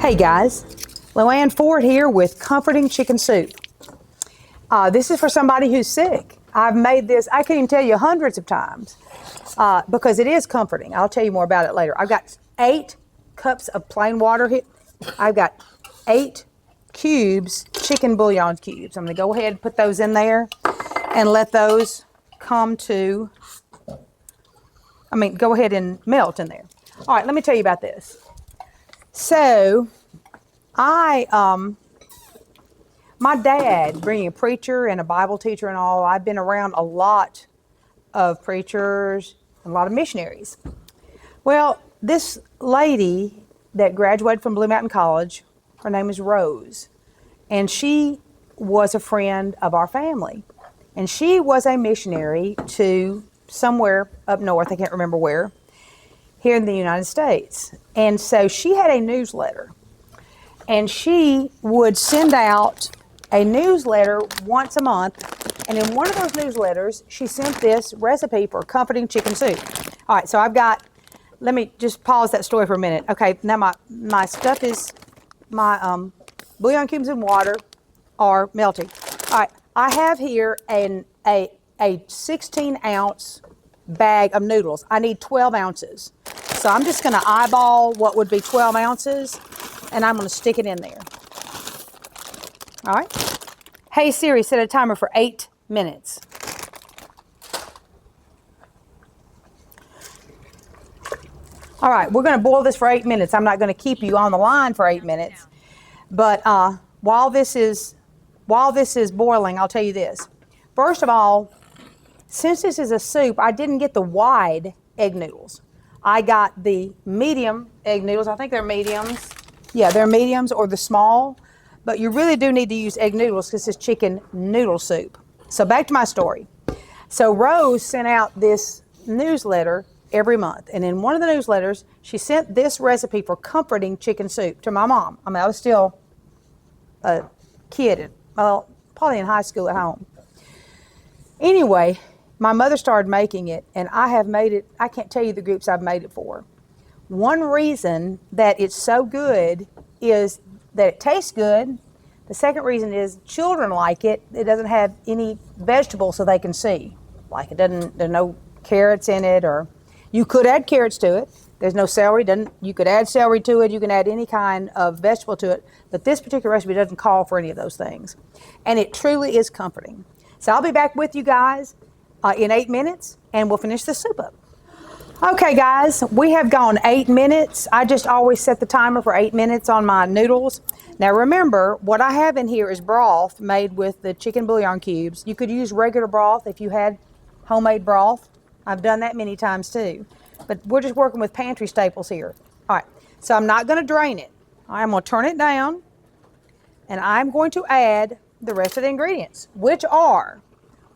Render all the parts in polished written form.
Hey guys, LuAnne Ford here with Comforting Chicken Soup. This is for somebody who's sick. I've made this, I can't even tell you, hundreds of times because it is comforting. I'll tell you more about it later. I've got 8 cups of plain water here. I've got 8 cubes, chicken bouillon cubes. I'm going to go ahead and put those in there and let those come to, go ahead and melt in there. All right, let me tell you about this. So, my dad, being a preacher and a Bible teacher and all, I've been around a lot of preachers, a lot of missionaries. Well, this lady that graduated from Blue Mountain College, her name is Rose, and she was a friend of our family. And she was a missionary to somewhere up north, I can't remember where, here in the United States. And so she had a newsletter. And she would send out a newsletter once a month. And in one of those newsletters, she sent this recipe for comforting chicken soup. All right, so I've got, let me just pause that story for a minute. Okay, now my stuff is, my bouillon cubes and water are melting. All right, I have here a 16-ounce bag of noodles. I need 12 ounces. So I'm just going to eyeball what would be 12 ounces, and I'm going to stick it in there. All right. Hey Siri, set a timer for 8 minutes. All right, we're going to boil this for 8 minutes. I'm not going to keep you on the line for 8 minutes, but while this is boiling, I'll tell you this. First of all, since this is a soup, I didn't get the wide egg noodles. I got the medium egg noodles. I think they're mediums. Yeah, they're mediums or the small. But you really do need to use egg noodles because it's chicken noodle soup. So back to my story. So Rose sent out this newsletter every month. And in one of the newsletters, she sent this recipe for comforting chicken soup to my mom. I was still a kid, probably in high school at home. Anyway, my mother started making it, and I have made it, I can't tell you the groups I've made it for. One reason that it's so good is that it tastes good. The second reason is children like it. It doesn't have any vegetables so they can see. Like there's no carrots in it, or you could add carrots to it. There's no celery. You could add celery to it. You can add any kind of vegetable to it. But this particular recipe doesn't call for any of those things. And it truly is comforting. So I'll be back with you guys in 8 minutes, and we'll finish the soup up. Okay, guys, we have gone 8 minutes. I just always set the timer for 8 minutes on my noodles. Now remember, what I have in here is broth made with the chicken bouillon cubes. You could use regular broth if you had homemade broth. I've done that many times too. But we're just working with pantry staples here. All right, so I'm not going to drain it. I'm going to turn it down, and I'm going to add the rest of the ingredients, which are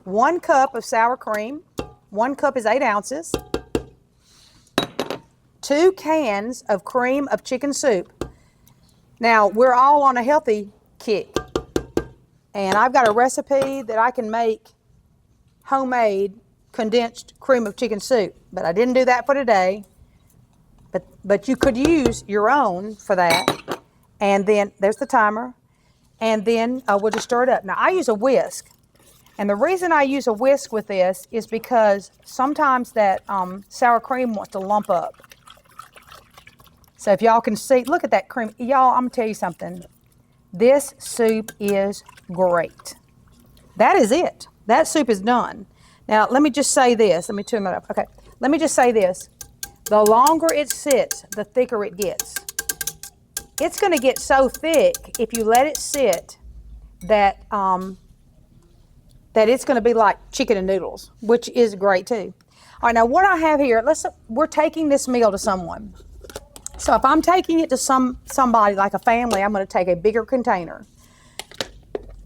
1 cup of sour cream. 1 cup is 8 ounces. 2 cans of cream of chicken soup. Now, we're all on a healthy kick. And I've got a recipe that I can make homemade condensed cream of chicken soup. But I didn't do that for today. But you could use your own for that. And then, there's the timer. And then we'll just stir it up. Now, I use a whisk. And the reason I use a whisk with this is because sometimes that sour cream wants to lump up. So if y'all can see, look at that cream. Y'all, I'm going to tell you something. This soup is great. That is it. That soup is done. Now, let me just say this. Let me turn that up. Okay. Let me just say this. The longer it sits, the thicker it gets. It's going to get so thick if you let it sit that it's going to be like chicken and noodles, which is great too. All right, now what I have here, we're taking this meal to someone. So if I'm taking it to somebody like a family, I'm going to take a bigger container.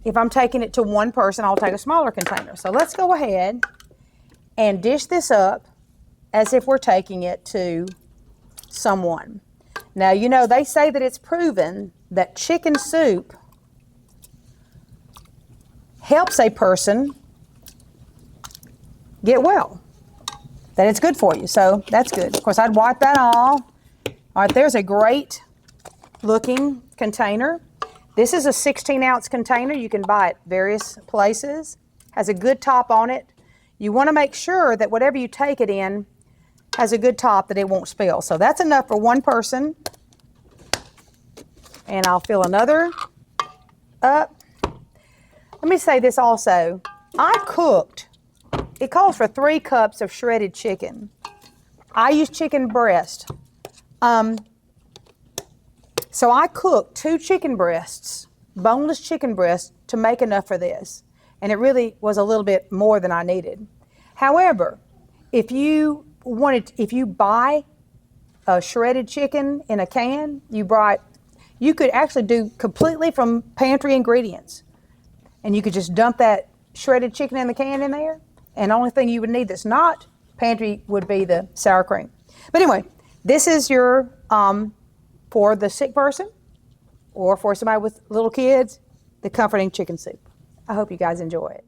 If I'm taking it to one person, I'll take a smaller container. So let's go ahead and dish this up as if we're taking it to someone. Now, you know, they say that it's proven that chicken soup helps a person get well, that it's good for you. So that's good. Of course, I'd wipe that off. All right, there's a great looking container. This is a 16-ounce container. You can buy it various places. Has a good top on it. You want to make sure that whatever you take it in has a good top that it won't spill. So that's enough for one person. And I'll fill another up. Let me say this also. I cooked. It calls for 3 cups of shredded chicken. I use chicken breast. So I cooked 2 chicken breasts, boneless chicken breasts, to make enough for this. And it really was a little bit more than I needed. However, if you buy a shredded chicken in a can, you could actually do completely from pantry ingredients. And you could just dump that shredded chicken in the can in there. And the only thing you would need that's not pantry would be the sour cream. But anyway, this is your, for the sick person or for somebody with little kids, the comforting chicken soup. I hope you guys enjoy it.